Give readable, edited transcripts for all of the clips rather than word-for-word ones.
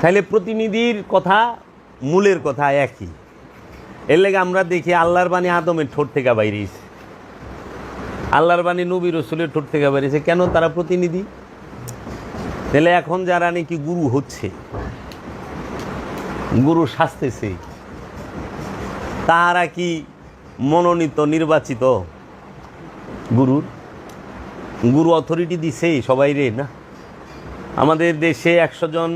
তাহলে প্রতিনিধির কথা মূলের কথা একই। এর লেগে আমরা দেখি আল্লাহর বাণী আদমের ঠোঁট থেকে বাইরেছে, আল্লাহর বাণী নবী রসুলের ঠোঁট থেকে বাইরেছে। কেন? তারা প্রতিনিধি। তাহলে এখন যারা নাকি গুরু হচ্ছে, গুরু সাজতেছে, তারা কি মনোনীত নির্বাচিত গুরুর? গুরু অথরিটি দিছে সবাই রে না। আমাদের দেশে 100 জন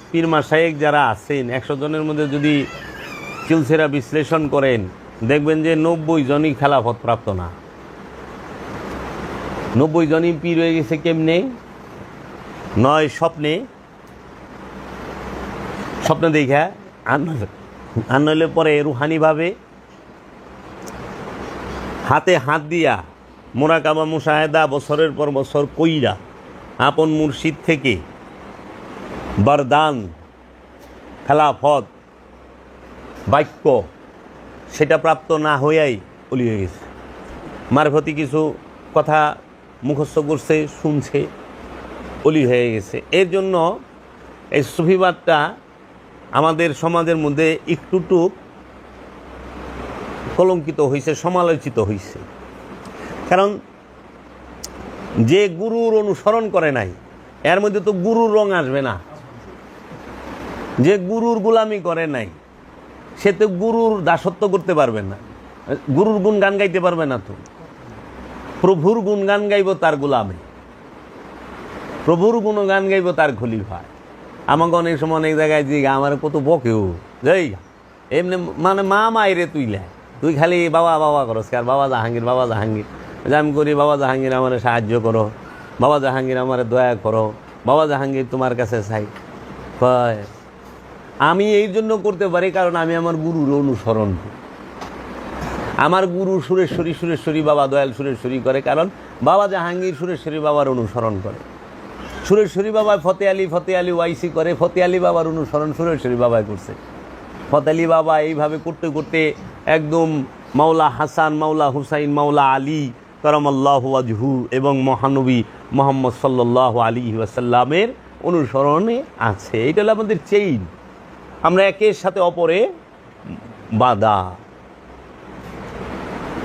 পীর মাশায়েখ যারা আছেন, 100 জনের মধ্যে যদি চিলসেরা বিশ্লেষণ করেন দেখবেন যে 90 জনই খেলাফত প্রাপ্ত না। 90 জনই পীর হয়ে গেছে কেমনে? নয় স্বপ্নে দেখা, আর নইলে পরে রুহানিভাবে হাতে হাত দিয়া মোরাকাবা মুশাহেদা বছরের পর বছর কইরা আপন মুর্শিদ থেকে বরদান খেলাফত বাক্য সেটা প্রাপ্ত না হইয়াই অলি হয়ে গেছে। মারফতি কিছু কথা মুখস্থ করছে, শুনছে, অলি হয়ে গেছে। এর জন্য এই সুফিবাদটা আমাদের সমাজের মধ্যে একটুটুক কলঙ্কিত হয়েছে, সমালোচিত হয়েছে। কারণ যে গুরুর অনুসরণ করে নাই এর মধ্যে তো গুরুর রং আসবে না। যে গুরুর গোলামি করে নাই সে তো গুরুর দাসত্ব করতে পারবে না, গুরুর গুণ গান গাইতে পারবে না। তো প্রভুর গুণ গান গাইব তার গোলামে, প্রভুর গুণ গান গাইব তার খলিফায়। আমাকে অনেক সময় অনেক জায়গায় যে আমার কত বকেও যাই এমনি মানে মা মায়েরে তুই খালি বাবা বাবা করস, আর বাবা জাহাঙ্গীর বাবা জাহাঙ্গীর আমি করি, বাবা জাহাঙ্গীর আমার সাহায্য করো, বাবা জাহাঙ্গীর আমার দয়া করো, বাবা জাহাঙ্গীর তোমার কাছে চাই। আমি এই জন্য করতে পারি কারণ আমি আমার গুরুর অনুসরণ করি। আমার গুরু সুরেশ্বরী বাবা দয়াল সুরেশ্বরী করে, কারণ বাবা জাহাঙ্গীর সুরেশ্বরী বাবার অনুসরণ করে। সুরেশ্বরী বাবা ফতে আলী ওয়াইসি করে, ফতে আলী বাবার অনুসরণ সুরেশ্বরী বাবায় করছে। ফতে আলী বাবা এইভাবে করতে করতে একদম মাওলা হাসান, মাওলা হুসাইন, মাওলা আলী কারামাল্লাহু ওয়াজহু এবং মহানবী মুহাম্মদ সাল্লাল্লাহু আলাইহি ওয়াসাল্লামের অনুসরণে আছে। এটা হলো আমাদের চেইন। আমরা একের সাথে অপরে বাঁধা,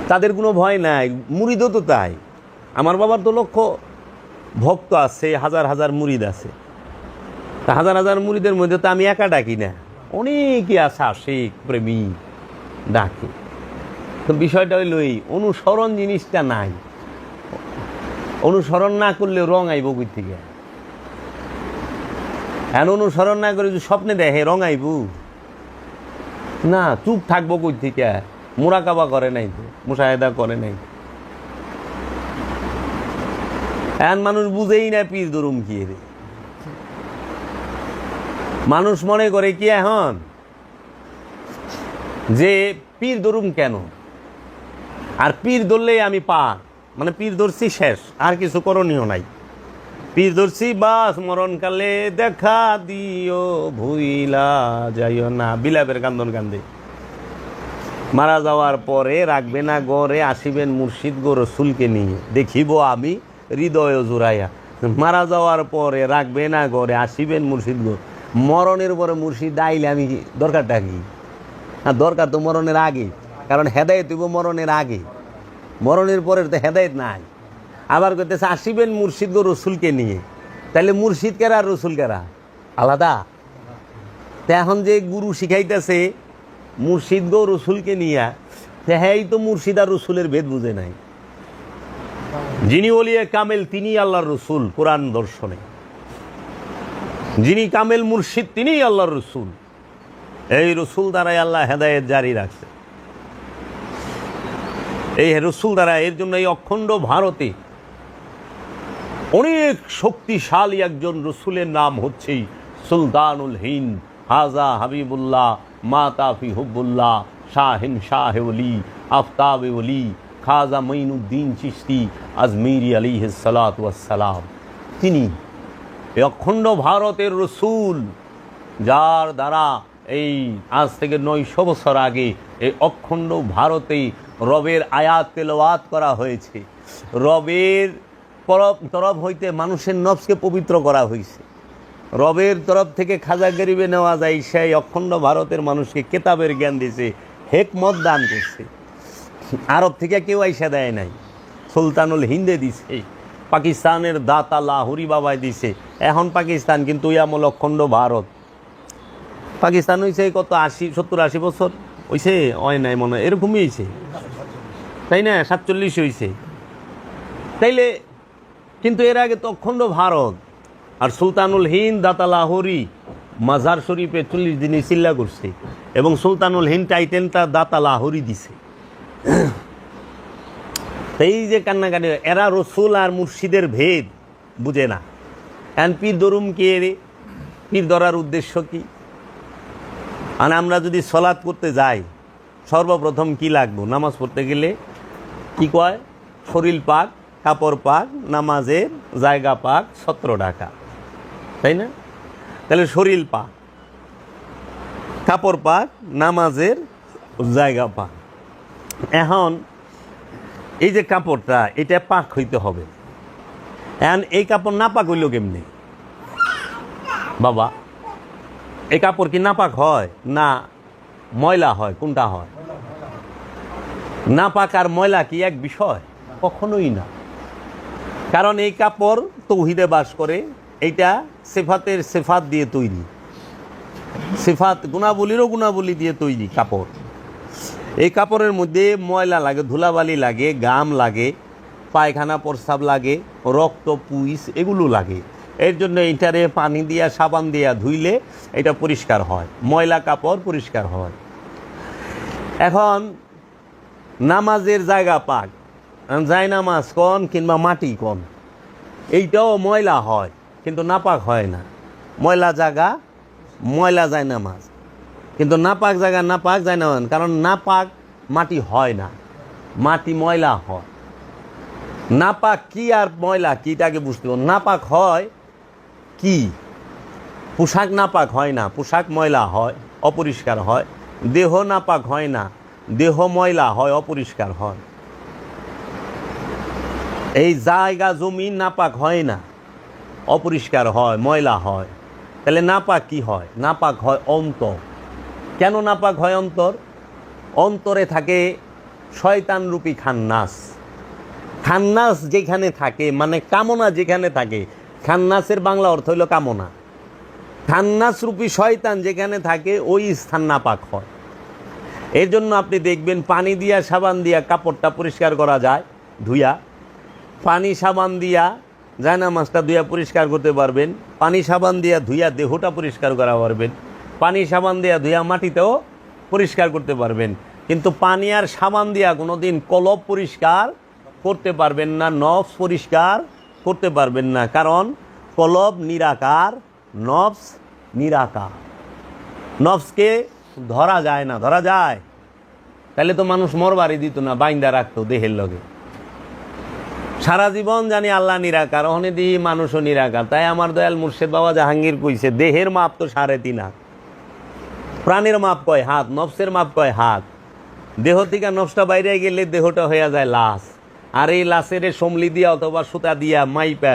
তাদের কোনো ভয় নাই। মুরিদও তো তাই। আমার বাবার তো লক্ষ ভক্ত আছে, হাজার হাজার মুরিদ আছে। তা হাজার হাজার মুরিদের মধ্যে তো আমি একা ডাকি না, অনেকই আছে আশিক প্রেমী ডাকি। তো বিষয়টা হইল এই অনুসরণ জিনিসটা নাই। অনুসরণ না করলে রং আইব কই থেকে? এখন অনুসরণ না করে যদি স্বপ্নে দেখে রং আইব না, চুপ থাকবো কই থেকে? মোরাকাবা করে নাই তো, মুশাহেদা করে নাই। এখন মানুষ বুঝেই না পীর দরুম কি রে। মানুষ মনে করে কি এখন যে পীর দরুম কেন, আর পীর ধরলেই আমি পার, মানে পীর ধরছি শেষ, আর কিছু করণীয় নাই। পীর ধরছি বাস, মরণকালে দেখা দিও ভুইলা যাইও না, বিলাপের কান্দন কান্দে। মারা যাওয়ার পরে রাখবে না গড়ে, আসিবেন মুর্শিদ গো রসুলকে নিয়ে, দেখিব আমি হৃদয় জুড়াইয়া। মারা যাওয়ার পরে রাখবে না গড়ে, আসিবেন মুর্শিদ গো। মরণের পরে মুর্শিদ আইলে আমি দরকারটা কি? হ্যাঁ, দরকার তো মরণের আগে, কারণ হেদায়েত হইব মরণের আগে, মরণের পরের তো হেদায়েত নাই। আবার করতেছে আসিবেন মুর্শিদ গো রসুলকে নিয়ে, তাহলে মুর্শিদ কেরা আর রসুল কেরা আলাদা? তা এখন যে গুরু শিখাইতেছে মুর্শিদ গো রসুলকে নিয়ে, হ্যাঁ তো মুর্শিদ আর রসুলের ভেদ বুঝে নাই। যিনি ওলিয়ে কামেল তিনি আল্লাহর রসুল কোরআন দর্শনে, যিনি কামেল মুর্শিদ তিনি আল্লাহর রসুল। এই রসুল দ্বারাই আল্লাহ হেদায়েত জারি রাখছে, এই রসুল দ্বারা। এর জন্য এই অখণ্ড ভারতে অনেক শক্তিশালী একজন রসুলের নাম হচ্ছে সুলতানুল হিন্দ, হাজা হাবিবুল্লাহ, মাতাফি হুব্বুল্লাহ, শাহিন শাহ ওলি, আফতাব ওলি, খাজা মঈনুদ্দিন চিশতি আজমিরি আলাইহিস সালাতু ওয়াস সালাম। তিনি এই অখণ্ড ভারতের রসুল, যার দ্বারা এই আজ থেকে 900 বছর আগে এই অখণ্ড ভারতে রবের আয়াত তেলাওয়াত করা হয়েছে। রবের তরফ হইতে মানুষের নফসকে পবিত্র করা হয়েছে। রবের তরফ থেকে খাজা গরিবে নেওয়া যায়, সেই অখণ্ড ভারতের মানুষকে কেতাবের জ্ঞান দিয়েছে, হেকমত দান করছে। আরব থেকে কেউ আইসা দেয় নাই, সুলতানুল হিন্দে দিছে, পাকিস্তানের দাতা লাহুরি বাবাই দিছে। এখন পাকিস্তান কিন্তু ইয়ামল অখণ্ড ভারত। পাকিস্তান হয়েছে কত 70-80 বছর হয়েছে, হয় নাই মনে হয়, এরকমই হয়েছে, তাই না? 47 হয়েছে তাইলে। কিন্তু এর আগে তো অখণ্ড ভারত। আর সুলতানুল হিন্দ দাতা লাহোরি মাজার শরীফে 40 দিনে চিল্লা করছে, এবং সুলতানুল হিন্দ টাইটেনটা দাতা লাহোরি দিছে। এই যে কান্নাকাটি, এরা রসুল আর মুর্শিদের ভেদ বুঝে না। এখন পীর ধরুম কে রে? পীর ধরার উদ্দেশ্য কি? মানে আমরা যদি সলাৎ করতে যাই, সর্বপ্রথম কি লাগবো? নামাজ পড়তে গেলে কি কয়? শরীর পাক, কাপড় পাক, নামাজের জায়গা পাক, ছত্র ঢাকা, তাই না? তাহলে শরীর পাক, কাপড় পাক, নামাজের জায়গা পাক। এখন এই যে কাপড়টা, এটা পাক হইতে হবে। এখন এই কাপড় না পাক হইল কেমনি বাবা? এই কাপড় কি নাপাক হয় না ময়লা হয়? কোনটা হয়? নাপাক আর ময়লা কি এক বিষয়? কখনোই না। কারণ এই কাপড় তৌহিদে বাস করে, এইটা সিফাতের সিফাত দিয়ে তৈরি, সিফাত গুণাবলীরও গুণাবলী দিয়ে তৈরি কাপড়। এই কাপড়ের মধ্যে ময়লা লাগে, ধুলাবালি লাগে, গাম লাগে, পায়খানা প্রস্রাব লাগে, রক্ত পুইস এগুলো লাগে। এর জন্য এইটারে পানি দিয়া সাবান দিয়া ধুইলে এটা পরিষ্কার হয়, ময়লা কাপড় পরিষ্কার হয়। এখন নামাজের জায়গা পাক, যায় নামাজ কন কিংবা মাটি কন, এইটাও ময়লা হয় কিন্তু নাপাক হয় না। ময়লা জায়গা ময়লা যায় নামাজ, কিন্তু নাপাক জায়গা নাপাক যায় না, কারণ নাপাক মাটি হয় না, মাটি ময়লা হয়। নাপাক কি আর ময়লা কি এটাকে বুঝতে পারো। নাপাক হয় কি? পোশাক নাপাক হয় না, পোশাক ময়লা হয়, অপরিষ্কার হয়। দেহ নাপাক হয় না, দেহ ময়লা হয়, অপরিষ্কার হয়। এই জায়গা জমি নাপাক হয় না, অপরিষ্কার হয়, ময়লা হয়। তাহলে নাপাক কি হয়? নাপাক হয় অন্তর। কেন নাপাক হয় অন্তর? অন্তরে থাকে শয়তান রূপী খান্নাস। খান্নাস যেখানে থাকে, মানে কামনা যেখানে থাকে, খান্নাসের বাংলা অর্থ হইল কামনা। খান্নাস রূপী শয়তান যেখানে থাকে ওই স্থান নাপাক হয়। এর জন্য আপনি দেখবেন পানি দিয়া সাবান দিয়া কাপড়টা পরিষ্কার করা যায় ধুইয়া, পানি সাবান দিয়া জায়নামাজটা ধুইয়া পরিষ্কার করতে পারবেন, পানি সাবান দিয়া ধুইয়া দেহটা পরিষ্কার করা পারবেন, পানি সাবান দিয়া ধুইয়া মাটিতেও পরিষ্কার করতে পারবেন। কিন্তু পানি আর সাবান দিয়া কোনোদিন কলব পরিষ্কার করতে পারবেন না, নফস পরিষ্কার করতে পারবেন না। কারণ কলব নিরাকার, নফস নিরাকার। নফসকে ধরা যায় না। ধরা যায় তাহলে তো মানুষ মরবারি দিত না, বাইন্দা রাখতো দেহের লগে। সারা জীবন জানি আল্লাহ নিরাকার, ওখানে দিই মানুষও নিরাকার। তাই আমার দয়াল মুর্শেদ বাবা জাহাঙ্গীর কইছে, দেহের মাপ তো 3.5 হাত, প্রাণের মাপ কয় হাত, নফসের মাপ কয় হাত। দেহ থেকে নফসটা বাইরে গেলে দেহটা হয়ে যায় লাশ। আর এই লাশের সমলি দিয়া অথবা সুতা দিয়া মাইপা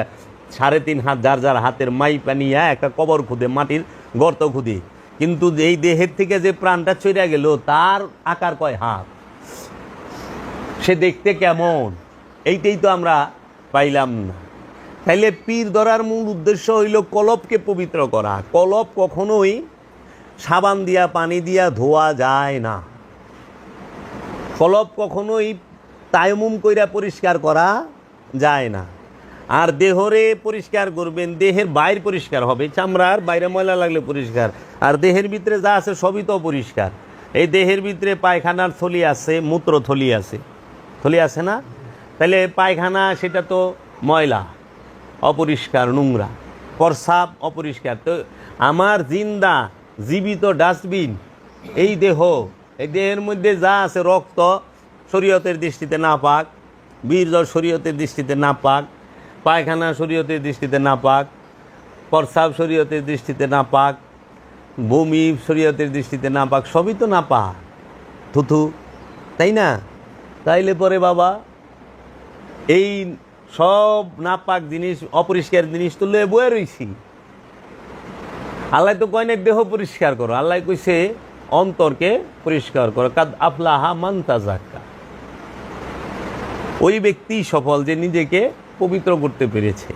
3.5 হাত যার যার হাতের মাইপা নিয়ে একটা কবর খুদে, মাটির গর্ত খুদে। কিন্তু এই দেহের থেকে যে প্রাণটা চইরা গেল তার আকার কয় হাত, সে দেখতে কেমন, এইটাই তো আমরা পাইলাম না। তাইলে পীর ধরার মূল উদ্দেশ্য হইল কলবকে পবিত্র করা। কলব কখনোই সাবান দিয়া পানি দিয়া ধোয়া যায় না, কলব কখনোই তায়াম্মুম কইরা পরিষ্কার করা যায় না। আর দেহরে পরিষ্কার করবেন, দেহের বাইর পরিষ্কার হবে, চামড়ার বাইরে ময়লা লাগলে পরিষ্কার, আর দেহের ভিতরে যা আছে সবই তো পরিষ্কার। এই দেহের ভিতরে পায়খানার থলি আছে, মূত্র থলি আছে, থলি আছে না? তাহলে পায়খানা সেটা তো ময়লা, অপরিষ্কার, নোংরা, প্রস্রাব অপরিষ্কার। তো আমার জিন্দা জীবিত ডাস্টবিন এই দেহ, এই দেহের মধ্যে যা আছে, রক্ত শরীয়তের দৃষ্টিতে নাপাক, বীর্য শরীয়তের দৃষ্টিতে নাপাক, পায়খানা শরীয়তের দৃষ্টিতে নাপাক, প্রস্রাব শরীয়তের দৃষ্টিতে নাপাক, বমি শরীয়তের দৃষ্টিতে নাপাক, সবই তো নাপাক, থুথু, তাই না? তাইলে পরে বাবা এই সব নাপাক জিনিস, অপরিষ্কার জিনিস তো লয়ে বয়ে রইছি, আল্লাহ তো কয় না দেহ পরিষ্কার করো, আল্লাহ কইছে অন্তরকে পরিষ্কার করো। কাদ আফলাহা মান তাযাক্কা, ওই ব্যক্তি সফল যে নিজেকে পবিত্র করতে পেরেছে।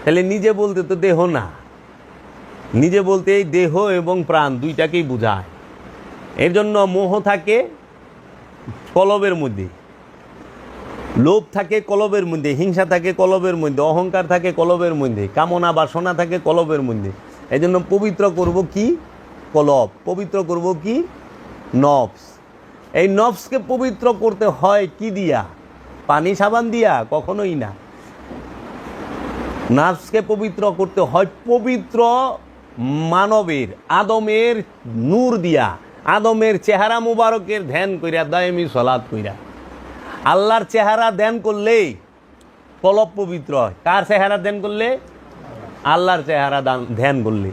তাহলে নিজে বলতে তো দেহ না, নিজে বলতে এই দেহ এবং প্রাণ দুইটাকেই বোঝায়। এর জন্য মোহ থাকে কলবের মধ্যে, লোভ থাকে কলবের মধ্যে, হিংসা থাকে কলবের মধ্যে, অহংকার থাকে কলবের মধ্যে, কামনা বাসনা থাকে কলবের মধ্যে। এই জন্য পবিত্র করব কি? কলব। পবিত্র করব কি? নফস। এই নফসকে পবিত্র করতে হয় কি দিয়া? পানি সাবান দিয়া? কখনোই না। নফসকে পবিত্র করতে হয় পবিত্র মানবের, আদমের নূর দিয়া, আদমের চেহারা মুবারকের ধ্যান কইরা, দায়েমি সালাত কইরা। আল্লাহর চেহারা ধ্যান করলে কলব পবিত্র হয়। কার চেহারা ধ্যান করলে? আল্লাহর চেহারা ধ্যান করলে।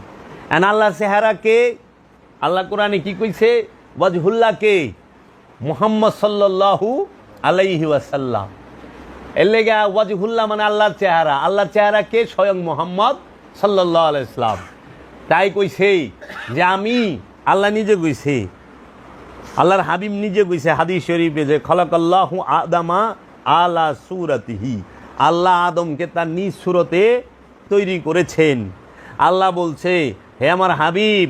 এন্ড আল্লাহর চেহারা কে? আল্লাহ কোরআনে কি কইছে? ওয়াজহুল্লাহ কে? মুহাম্মদ সাল্লাল্লাহু আলাইহি ওয়াসাল্লাম। এর লেগে ওয়াজহুল্লাহ মানে আল্লাহর চেহারা। আল্লাহর চেহারা কে? স্বয়ং মুহাম্মদ সাল্লাল্লাহু আলাইহি সাল্লাম। তাই কইছে যে আমি, আল্লাহ নিজে কইছে, আল্লাহর হাবিব নিজে কইছে হাদিস শরীফে যে খলাকাল্লাহু আদামা আলা সূরাতিহি, আল্লাহ আদমকে তার নিজ সূরতে তৈরি করেছেন। আল্লাহ বলছে, হে আমার হাবিব,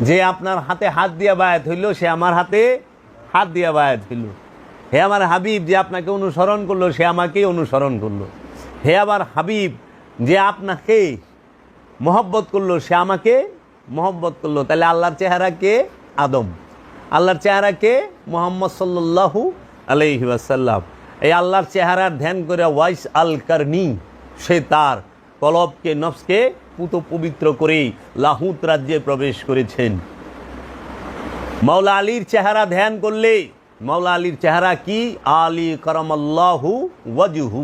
যে আপনার হাতে হাত দিয়া বায়াত হইল সে আমার হাতে হাত দিয়া বায়াত হইল। হে আমার হাবিব, যে আপনাকে অনুসরণ করলো সে আমাকেই অনুসরণ করলো। হে আমার হাবিব, যে আপনাকে মহব্বত করলো সে আমাকে মহব্বত করলো। তাহলে আল্লাহর চেহারা কে? আদম। আল্লাহর চেহারা কে? মুহাম্মদ সাল্লাল্লাহু আলাইহি ওয়াসাল্লাম। এই আল্লাহর চেহারার ধ্যান করে ওয়াইস আল কারনি, সে তার কলবকে, নফসকে পুত পবিত্র করে লাহুত রাজ্যে প্রবেশ করেছেন। মাওলা আলীর চেহারা ধ্যান করলে, মাওলা আলীর চেহারা কি? আলী কারামাল্লাহু ওয়াজহু।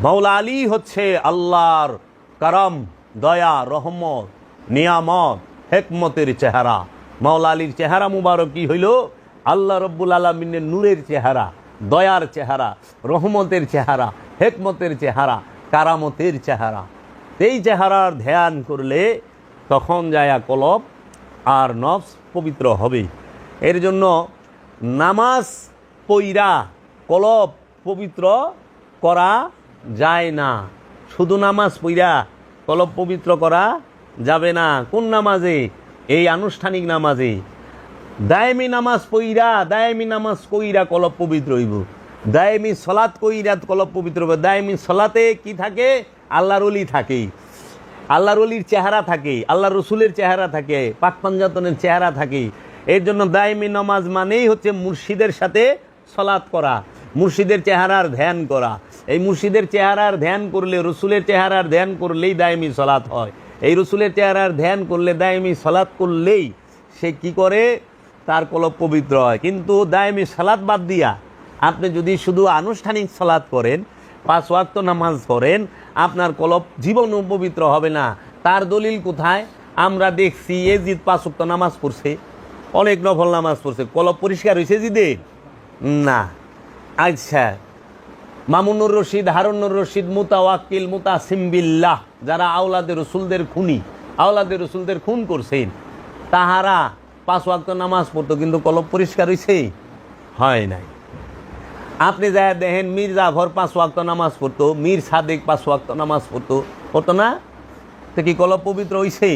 মাওলা আলী হচ্ছে আল্লাহর কারাম, দয়া, রহমত, নিয়ামত, হেকমতের চেহারা। মাওলা আলীর চেহারা মুবারক কি হইল? আল্লাহ রব্বুল আলামিনের নূরের চেহারা, দয়ার চেহারা, রহমতের চেহারা, হেকমতের চেহারা, কারামতের চেহারা। এই চেহারার ধ্যান করলে তখন যায়া কলব আর নফস পবিত্র হবে। এর জন্য নামাজ পইরা কলব পবিত্র করা যায় না। শুধু নামাজ পইরা কলব পবিত্র করা যাবে না। কোন নামাজে? এই আনুষ্ঠানিক নামাজে। দায়েমি নামাজ পইরা, দায়েমি নামাজ কইরা কলব পবিত্র হইব। দায়েমি সলাৎ কইরা কলব পবিত্র হবে। দায়েমি সলাতে কি থাকে? আল্লাহর ওলি থাকে, আল্লাহর ওলির চেহারা থাকে, আল্লাহ রসুলের চেহারা থাকে, পাক পাঞ্জাতনের চেহারা থাকে। এর জন্য দায়েমি নামাজ মানেই হচ্ছে মুর্শিদের সাথে সলাৎ করা, মুর্শিদের চেহারার ধ্যান করা। এই মুর্শিদের চেহারার ধ্যান করলে, রসুলের চেহারার ধ্যান করলেই দায়েমি সলাৎ হয়। এই রসুলের চেহারার ধ্যান করলে, দায়েমি সলাৎ করলেই সে কি করে? তার কলব পবিত্র হয়। কিন্তু দায়েমি সালাত বাদ দিয়া আপনি যদি শুধু আনুষ্ঠানিক সালাত করেন, 5 ওয়াক্ত নামাজ পড়েন, আপনার কলব জীবনও পবিত্র হবে না। তার দলিল কোথায়? আমরা দেখছি এজিদ 5 ওয়াক্ত নামাজ পড়ছে, অনেক নফল নামাজ পড়ছে, কলব পরিষ্কার হয়েছে জিদের? না। আচ্ছা, মামুনুর রশিদ, হারুনুর রশিদ, মুতাওয়াক্কিল, মুতাসিম বিল্লাহ, যারা আওলাদে রসুলদের খুনি, আওলাদে রসুলদের খুন করছেন, তাহারা 5 ওয়াক্ত নামাজ পড়তো, কিন্তু কলব পরিষ্কার হয়েছে? হয় নাই। আপনি যা দেখেন মীর জাফর 5 ওয়াক্ত নামাজ পড়তো, মীর সাদেক 5 ওয়াক্ত নামাজ পড়তো না? তো কি কলব পবিত্র হয়েছে?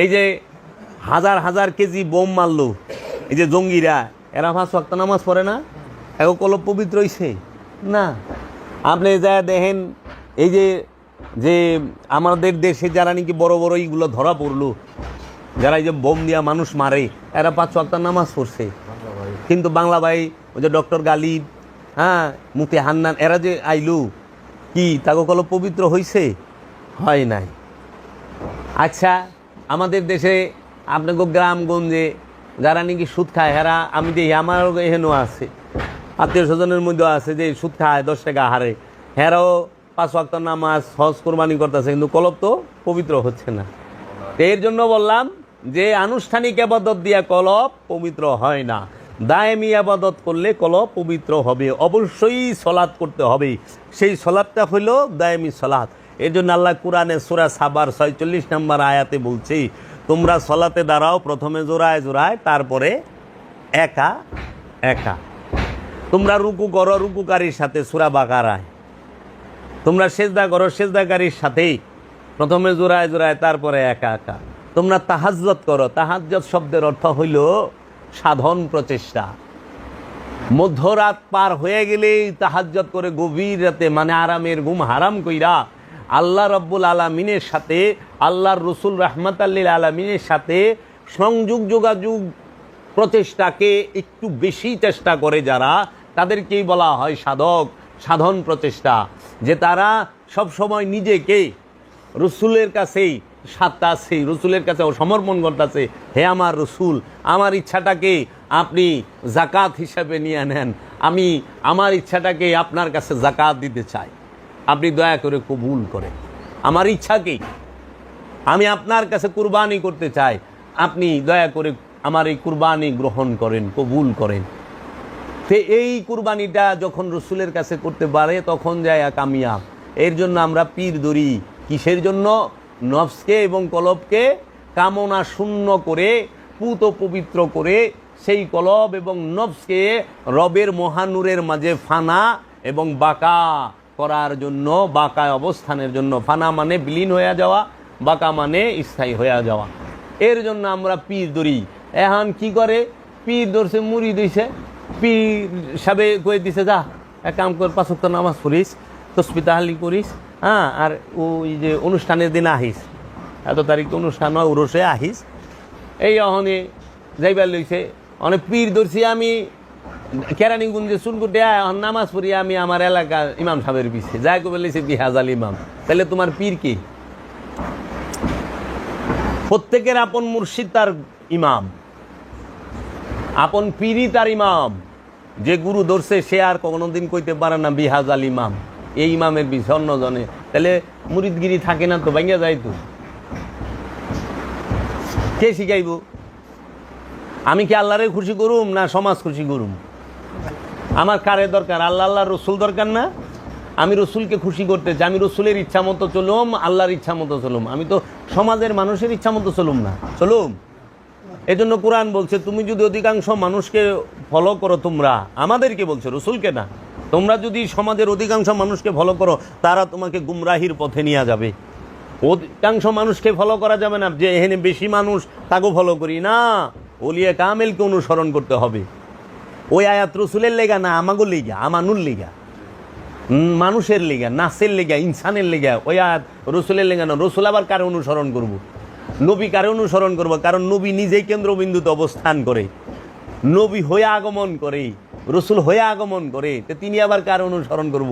এই যে হাজার হাজার কেজি বোম মারলো এই যে জঙ্গিরা, এরা 5 ওয়াক্ত নামাজ পড়ে না? এখন কলব পবিত্র হয়েছে? না। আপনি যা দেখেন এই যে আমাদের দেশে যারা নাকি বড় বড় এইগুলো ধরা পড়লো, যারা এই যে বোম দিয়া মানুষ মারে, এরা 5 ওয়াক্ত নামাজ পড়ছে। কিন্তু বাংলা ভাই, ওই যে ডক্টর গালিব, হ্যাঁ, মুফতি হান্নান, এরা যে আইলু, কি তাকে কলব পবিত্র হয়েছে? হয় নাই। আচ্ছা, আমাদের দেশে আপনাকে গ্রামগঞ্জে যারা নাকি সুদ খায়, এরা আমি দেখি আমারও এহেনও আছে, আত্মীয় স্বজনের মধ্যে আছে যে সুদ খায়, 10 টাকা হারে, হেরাও 5 ওয়াক্ত নামাজ, হজ কোরবানি করতেছে, কিন্তু কলব তো পবিত্র হচ্ছে না। এর জন্য বললাম যে আনুষ্ঠানিক আবাদত দিয়া কলব পবিত্র হয় না। দায়েমি আবাদত করলে কলব পবিত্র হবে। অবশ্যই সলাৎ করতে হবে। সেই সলাৎটা হইল দায়েমি সলাৎ। এর জন্য আল্লাহ কোরআনে সূরা সাবার ৪৬ নম্বর আয়াতে বলছি, তোমরা সলাতে দাঁড়াও প্রথমে জোড়ায় জোড়ায়, তারপরে একা একা। তোমরা রুকু করো রুকুকারীর সাথে সূরা বাকারায়, তোমরা সেজদা করো সেজদাকারীর সাথেই, প্রথমে জোড়ায় জোড়ায় তারপরে একা একা। তোমরা তাহাজ্জুদ করো, তাহাজ্জুদ শব্দের অর্থ হইল সাধন প্রচেষ্টা। মধ্যরাত পার হয়ে গেলেই তাহাজ্জুদ করে গভীর রাতে, মানে আরামের ঘুম হারাম কইরা আল্লাহ রব্বুল আলামিনের সাথে, আল্লাহর রসুল রাহমাতাল লিল আলামিনের সাথে সংযোগ যোগাযোগ প্রচেষ্টাকে একটু বেশি চেষ্টা করে যারা, তাদেরকেই বলা হয় সাধক, সাধন প্রচেষ্টা। যে তারা সব সময় নিজেকে রসুলের কাছেই সাত্তাছে, রসুলের কাছে সমর্পণ করতেছে, হে আমার রসুল, আমার ইচ্ছাটাকে আপনি জাকাত হিসাবে নিয়ে নেন, আমি আমার ইচ্ছাটাকে আপনার কাছে জাকাত দিতে চাই, আপনি দয়া করে কবুল করেন। আমার ইচ্ছাকেই আমি আপনার কাছে কুরবানি করতে চাই, আপনি দয়া করে আমার এই কুরবানি গ্রহণ করেন, কবুল করেন। তো এই কুরবানিটা যখন রসুলের কাছে করতে পারে তখন যায় কামিয়াব। এর জন্য আমরা পীর ধরি, কিসের জন্য? নফসকে এবং কলবকে কামনা শূন্য করে, পুত পবিত্র করে, সেই কলব এবং নফসকে রবের মহানূরের মাঝে ফানা এবং বাঁকা করার জন্য, বাঁকায় অবস্থানের জন্য। ফানা মানে বিলীন হয়ে যাওয়া, বাঁকা মানে স্থায়ী হয়ে যাওয়া। এর জন্য আমরা পীর ধরি। এখন কি করে? পীর ধরছে, মুড়ি দিছে, পীর সাবে কয়ে দিছে, যা এক কাম কর, ৫ ওয়াক্ত নামাজ পড়িস, তসবিহ তাহলিল করিস, হ্যাঁ, আর ওই যে অনুষ্ঠানের দিন আহিস, এত তারিখ অনুষ্ঠান হয়, উরসে আহিস। এই অহনে যাইবার লইছে, অনেক পীর ধরছি আমি কেরানীগঞ্জে চুনকুটে, এখন নামাজ পড়ি আমি আমার এলাকার ইমাম সাহেবের পিছিয়ে, যাই কবে লইছে বিহাজাল ইমাম। তাহলে তোমার পীর কি? প্রত্যেকের আপন মুর্শিদ তার ইমাম, আপন পীরই তার ইমাম। যে গুরু ধরছে সে আর কোনোদিন কইতে পারে না বিহাজাল ইমাম, এই ইমামের পিছিয়ে অন্যজনে। তাহলে মুরিদগিরি থাকে না তো, ভাঙ্গা যায় তো। কে শিখাইব? আমি কি আল্লাহরে খুশি করুম না সমাজ খুশি করুম? আমার কারে দরকার? আল্লাহ, আল্লাহ রসুল দরকার না? আমি রসুলকে খুশি করতে চাই, আমি রসুলের ইচ্ছা মতো চলুম, আল্লাহর ইচ্ছা মতো চলুম, আমি তো সমাজের মানুষের ইচ্ছা মতো চলুম না, চলুম। এই জন্য কোরআন বলছে, তুমি যদি অধিকাংশ মানুষকে ফলো করো, তোমরা, আমাদেরকে বলছে, রসুলকে না, তোমরা যদি সমাজের অধিকাংশ মানুষকে ফলো করো, তারা তোমাকে গুমরাহির পথে নিয়ে যাবে। অধিকাংশ মানুষকে ফলো করা যাবে না, যে এখানে বেশি মানুষ তাকে ফলো করি না, ওলিয়া কামেলকে অনুসরণ করতে হবে। ওই আয়াত রসুলের লেগা না, আমাগো লেগা, আমানুর লেগা, মানুষের লেগা, নাসের লেগা, ইনসানের লেগা। ওই আয়াত রসুলের লেগা না। রসুল আবার কারে অনুসরণ করব? নবী কারে অনুসরণ করবো? কারণ নবী নিজেই কেন্দ্রবিন্দুতে অবস্থান করে, নবী হয়ে আগমন করে, রসুল হয়ে আগমন করে, তো তিনি আবার কার অনুসরণ করব?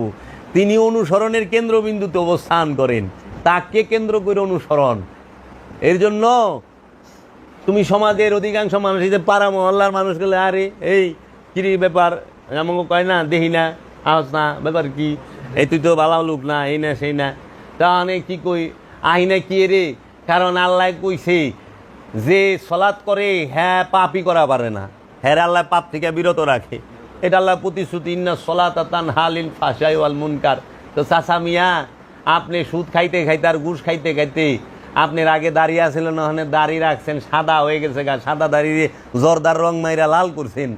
তিনি অনুসরণের কেন্দ্রবিন্দুতে অবস্থান করেন, তাকে কেন্দ্র করে অনুসরণ। এর জন্য তুমি সমাজের অধিকাংশ মানুষ, এই যে পাড়া মহল্লার মানুষগুলো, আরে এই কিরি ব্যাপার, আমাকে কয় না, দেখি না, আস না, ব্যাপার কি, এই তুই তো ভালো লোক না, এই না সেই না, তা অনেক কি কই, আহি না কি রে? কারণ আল্লাহ কইছে যে সলাৎ করে হ্যাঁ পাপই করা পারে না, হ্যাঁ আল্লাহ পাপ থেকে বিরত রাখে। এটা আল্লাহ প্রতিশ্রুতি, ইন্না সলাতা তানহা আনিল ফাহশাই ওয়াল মুনকার। তো চাচা মিয়া, আপনি সুদ খাইতে খাইতে আর ঘুষ খাইতে খাইতে আপনার আগে দাঁড়িয়ে আসলেন, ওখানে দাঁড়িয়ে রাখছেন, সাদা হয়ে গেছে গা, সাদা দাঁড়িয়ে জর্দার রং মাইরা লাল করছেন,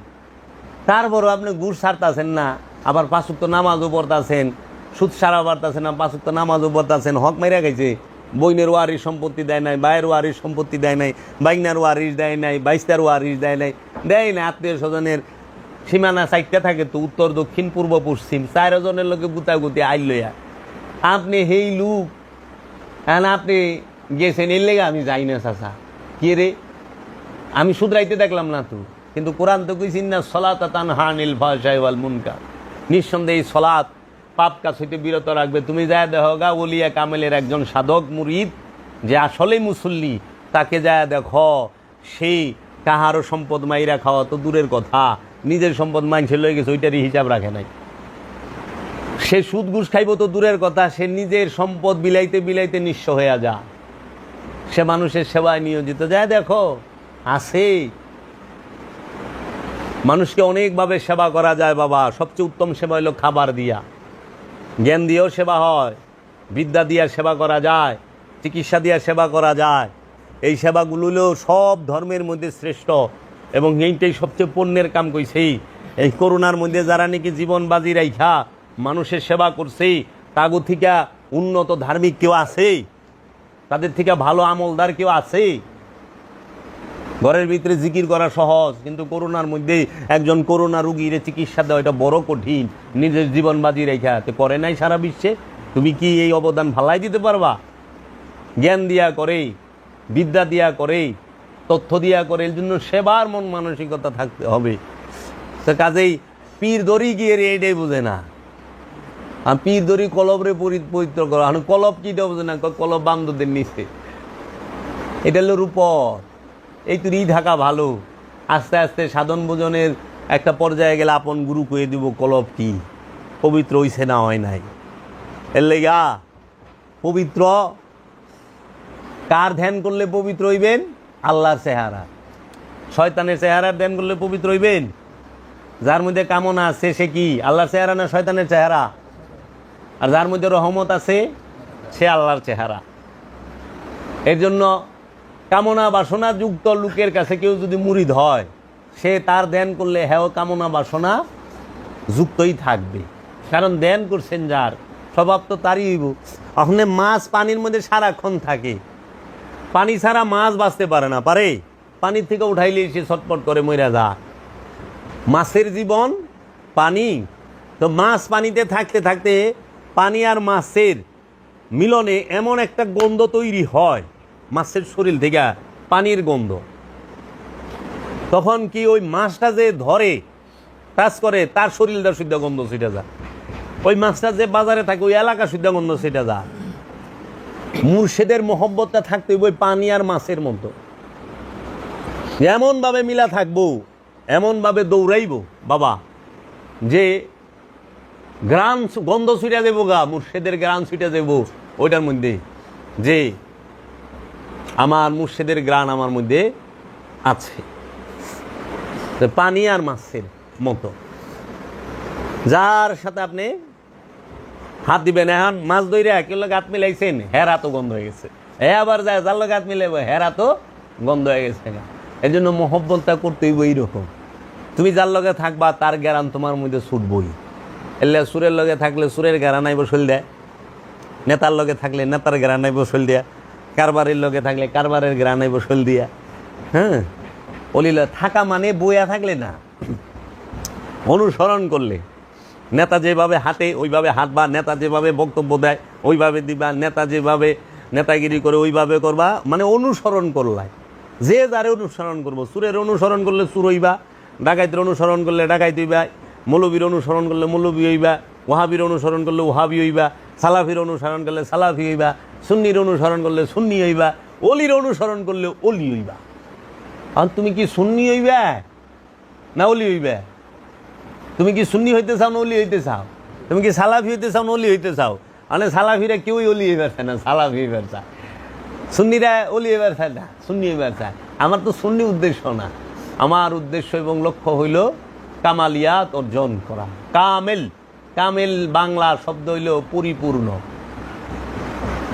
তারপরও আপনি ঘুষ ছাড়তেছেন না, আবার ৫ ওয়াক্ত নামাজও পড়তেছেন, সুদ সারা পারতেছেন না, ৫ ওয়াক্ত নামাজও পড়তেছেন, হক মাইরা গেছে। বইনের ওয়ারিশ সম্পত্তি দেয় নাই, ভাইয়ের ওয়ারিশ সম্পত্তি দেয় নাই, বাইনার ওয়ারিশ দেয় নাই, বাইস্তার ওয়ারিশ দেয় নাই, দেয় না। আত্মীয় স্বজনের সীমানা 4টা থাকে তো, উত্তর দক্ষিণ পূর্ব পশ্চিম, 4 জনের লোকে গুতাগুতি আইল লইয়া। আপনি হেই লুক, এখন আপনি গেছেন, এর লেগে আমি যাই না চাচা, কে রে? আমি শুধরাইতে দেখলাম না তো, কিন্তু কোরআন তো কইছেন না সলাতা তানহা আনিল ফাহশাই ওয়াল মুনকার। নিঃসন্দেহে এই সলাত পাপ কাজ হইতে বিরত রাখবে। তুমি যায় দেখো গা, ওলিয়া কামেলের একজন সাধক মুরিদ যে আসলেই মুসল্লি, তাকে যায় দেখো, সেই কাহারও সম্পদ মাইরা খাওয়া তো দূরের কথা, নিজের সম্পদ মাইনছে লয়ে গেছে, ওইটারই হিসাব রাখে নাই। সে সুদ ঘুষ খাইব তো দূরের কথা, সে নিজের সম্পদ বিলাইতে বিলাইতে নিঃস্ব হয়ে যা, সে মানুষের সেবায় নিয়োজিত। যায় দেখো, আছে। মানুষকে অনেকভাবে সেবা করা যায় বাবা। সবচেয়ে উত্তম সেবা হলো খাবার দিয়া, জ্ঞান দিয়েও সেবা হয়, বিদ্যা দিয়া সেবা করা যায়, চিকিৎসা দিয়া সেবা করা যায়। এই সেবাগুলো হলো সব ধর্মের মধ্যে শ্রেষ্ঠ এবং এইটাই সবচেয়ে পুণ্যের কাম কইছেই। এই করোনার মধ্যে যারা নাকি জীবন বাজি রাইখা মানুষের সেবা করছে, তাগো থেকে উন্নত ধার্মিক কেউ আছে? তাদের থেকে ভালো আমলদার কেউ আছে? ঘরের ভিতরে জিকির করা সহজ, কিন্তু করোনার মধ্যে একজন করোনা রুগীর চিকিৎসা দেওয়া এটা বড় কঠিন। নিজের জীবন বাজি রেখা তো করে নাই সারা বিশ্বে, তুমি কি এই অবদান ভালাই দিতে পারবা? জ্ঞান দিয়া করে, বিদ্যা দিয়া করে, তথ্য দিয়া করে, এর জন্য সেবার মন মানসিকতা থাকতে হবে। তো কাজেই পীর দড়ি গিয়ে এটাই বোঝে না। আর পীর দড়ি কলবরে পবিত্র করা, কলব কি দেওয়া বোঝে না, কলব বান্ধবদের নিচে। এটা হলো রূপর। এই তুই থাকা ভালো, আস্তে আস্তে সাধন ভোজনের একটা পর্যায়ে গেলে আপন গুরু কয়ে দিব কলব কি পবিত্র হইছে না হয় নাই। এর লেগা পবিত্র কার ধ্যান করলে পবিত্র হইবেন? আল্লাহর চেহারা। শয়তানের চেহারার ধ্যান করলে পবিত্র হইবেন? যার মধ্যে কামনা আছে সে কি আল্লাহর চেহারা না শয়তানের চেহারা? আর যার মধ্যে রহমত আছে সে আল্লাহর চেহারা। এর জন্য কামনা বাসনা যুক্ত লোকের কাছে কেউ যদি মুরিদ হয়, সে তার ধ্যান করলে হ্যাঁ কামনা বাসনা যুক্তই থাকবে। কারণ ধ্যান করছেন যার, স্বভাব তো তারই হইব। ওখানে মাছ পানির মধ্যে সারাক্ষণ থাকে, পানি ছাড়া মাছ বাঁচতে পারে না, পারে? পানির থেকে উঠাইলে সে ছটপট করে মইরা যায়। মাছের জীবন পানি, তো মাছ পানিতে থাকতে থাকতে পানি আর মাছের মিলনে এমন একটা গন্ধ তৈরি হয় মাছের শরীর থেকে, পানির গন্ধ। তখন কি ওই মাছটা যে ধরে টাচ করে তার শরীরটা শুদ্ধ গন্ধ ছিটা যায়, ওই মাছটা যে বাজারে থাকে ওই এলাকা শুদ্ধ গন্ধ ছিটা যায়। মুর্শিদের মহব্বতটা থাকতে ওই পানি আর মাছের মতো এমনভাবে মিলা থাকবো, এমনভাবে দৌড়াইব বাবা যে গ্রাম গন্ধ ছুটে দেবো গা, মুর্শিদের গ্রাম ছুটে দেবো ওইটার মধ্যে, যে আমার মুর্শিদের গ্রান আমার মধ্যে আছে। পানি আর মাছের মতো, যার সাথে আপনি হাত দিবেন। এখন মাছ ধরে কেউ হাত মিলাইছেন, হেরা তো গন্ধ হয়ে গেছে, আবার যায় যার লোক হাত মিলাইব, হেরা তো গন্ধ হয়ে গেছে। এই জন্য মহব্বতটা করতেই এইরকম, তুমি যার লগে থাকবা তার গ্যারান তোমার মধ্যে ছুটবই। এলে সুরের লগে থাকলে সুরের গ্যারান আইব শৈল দেয়, নেতার লগে থাকলে নেতার গ্যারান আইব শৈল দেয়া, কারবারের লগে থাকলে কারবারের গ্যারান আইব শৈল দিয়া। হ্যাঁ, অলিল থাকা মানে বইয়া থাকলে না, অনুসরণ করলে। নেতা যেভাবে হাঁটে ওইভাবে হাঁটবা, নেতা যেভাবে বক্তব্য দেয় ওইভাবে দিবা, নেতা যেভাবে নেতাগিরি করে ওইভাবে করবা, মানে অনুসরণ করলাই। যে যারে অনুসরণ করবো, সুরের অনুসরণ করলে সুর হইবা, ডাকাইতের অনুসরণ করলে ডাকাইত হইবা, মৌলবীর অনুসরণ করলে মৌলবী হইবা, ওহাবির অনুসরণ করলে ওহাবি হইবা, সালাফির অনুসরণ করলে সালাফি হইবা, সুন্নির অনুসরণ করলে সুন্নি হইবা, অলির অনুসরণ করলে অলি হইবা। আর তুমি কি সুন্নি হইবা না অলি হইবা? তুমি কি সুন্নি হইতে চাও না অলি হইতে চাও? তুমি কি সালাফি হইতে চাও না অলি হইতে চাও? মানে সালাফিরা কেউই অলি হইবার চায় না, সালাফি হইবার চায়। সুন্নিরা অলি হইবার চায় না, সুন্নি হইবার চায়। আমার তো সুন্নি উদ্দেশ্য না, আমার উদ্দেশ্য এবং লক্ষ্য হইল কামালিয়াত অর্জন করা। কামেল, কামেল বাংলা শব্দ হইল পরিপূর্ণ।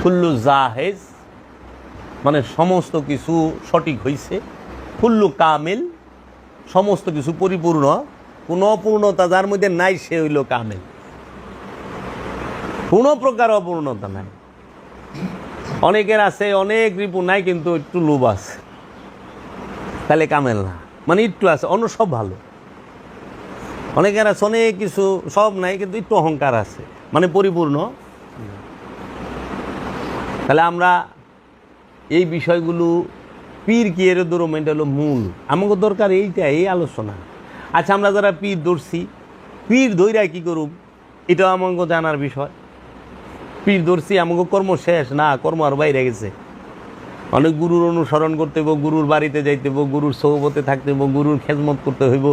কুল্লু জাহেজ মানে সমস্ত কিছু সঠিক হইছে, কুল্লু কামেল সমস্ত কিছু পরিপূর্ণ, কোনো অপূর্ণতা যার মধ্যে নাই সে হইল কামেল। কোনো প্রকার অপূর্ণতা নাই। অনেকের আছে অনেক রিপু নাই কিন্তু একটু লোভ আছে, তাহলে কামেল না, মানে একটু আছে, অন্য সব ভালো। অনেকের আছে অনেক কিছু, সব নাই কিন্তু একটু অহংকার আছে, মানে পরিপূর্ণ। তাহলে আমরা এই বিষয়গুলো পীর কি এর ধরুন, এটা হলো মূল আমাকে দরকার, এইটা এই আলোচনা। আচ্ছা, আমরা যারা পীর ধরছি, পীর ধৈরা কি করুম এটাও আমাকে জানার বিষয়। পীর ধরছি আমাকে কর্ম শেষ না, কর্ম আর বাইরে গেছে। অনেক গুরুর অনুসরণ করতে হইব, গুরুর বাড়িতে যাইতে হইব, গুরুর সহবতে থাকতে হইব, গুরুর খেদমত করতে হইব।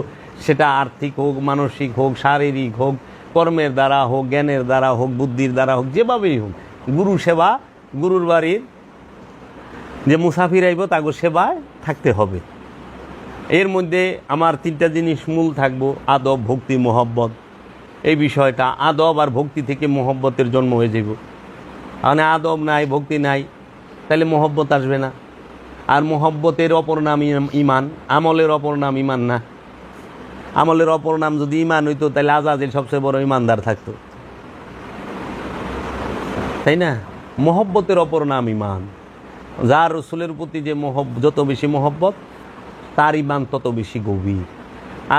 সেটা আর্থিক হোক, মানসিক হোক, শারীরিক হোক, কর্মের দ্বারা হোক, জ্ঞানের দ্বারা হোক, বুদ্ধির দ্বারা হোক, যেভাবেই হোক গুরু সেবা, গুরুর বাড়ির যে মুসাফির আইব তাকে সেবায় থাকতে হবে। এর মধ্যে আমার তিনটা জিনিস মূল থাকবো: আদব, ভক্তি, মহব্বত। এই বিষয়টা আদব আর ভক্তি থেকে মহব্বতের জন্ম হয়ে যাব। মানে আদব নাই, ভক্তি নাই, তাহলে মহব্বত আসবে না। আর মহব্বতের অপর নাম ইমান, আমলের অপর নাম ইমান না। আমলের অপর নাম যদি ইমান হইতো তাহলে আজাজিল সবচেয়ে বড় ইমানদার থাকতো, তাই না? মহব্বতের অপর নাম ইমান। যার রসুলের প্রতি যে যত বেশি মহব্বত, তার ইমান তত বেশি গভীর।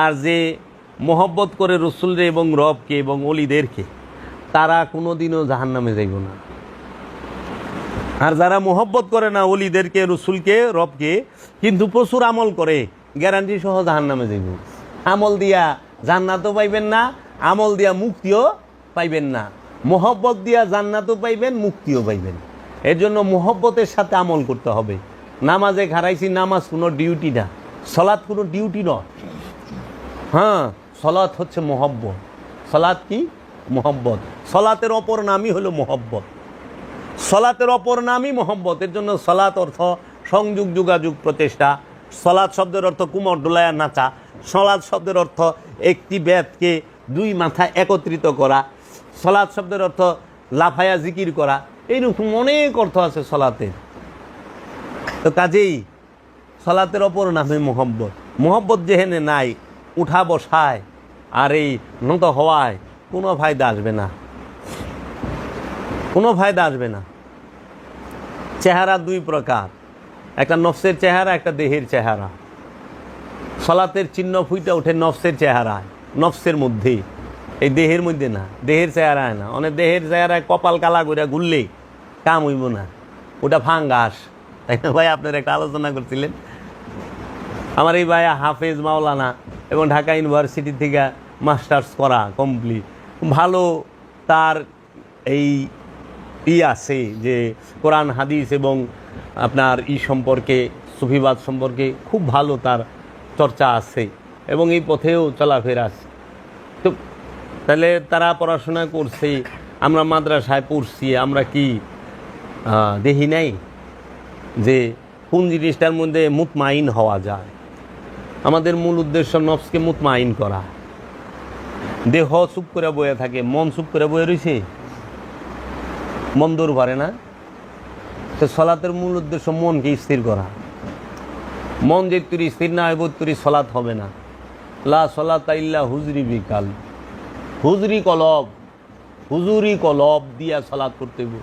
আর যে মহব্বত করে রসুলরে এবং রবকে এবং অলিদেরকে, তারা কোনোদিনও জাহান্নামে যাইব না। আর যারা মহব্বত করে না অলিদেরকে, রসুলকে, রবকে, কিন্তু প্রচুর আমল করে, গ্যারান্টি সহ জাহান্নামে যাইব। আমল দিয়া জান্নাতও পাইবেন না, আমল দিয়া মুক্তিও পাইবেন না। মহব্বত দিয়া জান্নাতও পাইবেন, মুক্তিও পাইবেন। এর জন্য মহব্বতের সাথে আমল করতে হবে। নামাজে খারাইছি, নামাজ কোনো ডিউটি না, সলাৎ কোনো ডিউটি নয়। হ্যাঁ, সলাৎ হচ্ছে মহব্বত। সলাৎ কি? মহব্বত। সলাতের অপর নামই হলো মহব্বত। সলাতের অপর নামই মহব্বত। এর জন্য সলাৎ অর্থ সংযোগ, যোগাযোগ, প্রচেষ্টা। সলাৎ শব্দের অর্থ কুমর ডোলায়া নাচা। সলাৎ শব্দের অর্থ একটি বেদকে দুই মাথা একত্রিত করা। সলাৎ শব্দের অর্থ লাফায়া জিকির করা। এইরকম অনেক অর্থ আছে সলাতের। তো কাজেই সলাতের অপর নামে মোহব্বত। মোহব্বত যেহেনে নাই, উঠা বসায় আর এই নত হওয়ায় কোনো ফায়দা আসবে না, কোনো ফায়দা আসবে না। চেহারা দুই প্রকার, একটা নফসের চেহারা, একটা দেহের চেহারা। সলাতের চিহ্ন ফুইটা ওঠে নফসের চেহারায়, নফসের মধ্যে, এই দেহের মধ্যে না, দেহের চেহারায় না। অনেক দেহের চেহারায় কপাল কালা করে ঘুরলে কাম হইব না, ওটা ফাঙ্গাস, তাই না ভাই? আপনার একটা আলোচনা করছিলেন। আমার এই ভাই হাফেজ মাওলানা এবং ঢাকা ইউনিভার্সিটি থেকে মাস্টার্স করা কমপ্লিট, ভালো তার এই আছে যে কোরআন হাদিস এবং আপনার সম্পর্কে, সুফিবাদ সম্পর্কে খুব ভালো তার চর্চা আছে এবং এই পথেও চলাফেরা আছে। তো তাহলে তারা পড়াশোনা করছে, আমরা মাদ্রাসায় পড়ছি, আমরা কি দেখি নাই যে কোন জিনিসটার মধ্যে মুতমাইন হওয়া যায়? আমাদের মূল উদ্দেশ্য নফসকে মুতমাইন করা। দেহ চুপ করে বয়ে থাকে, মন চুপ করে বয়ে রয়েছে, মন দৌড় পারে না। তো সলাতের মূল উদ্দেশ্য মনকে স্থির করা। মন যে তুই স্থির না হইব, তুই সলাৎ হবে না। লা সলাতা ইল্লা হুজরি বিকাল, হুজরি কলব, হুজুরি কলব দিয়া সলাৎ করতে হইব।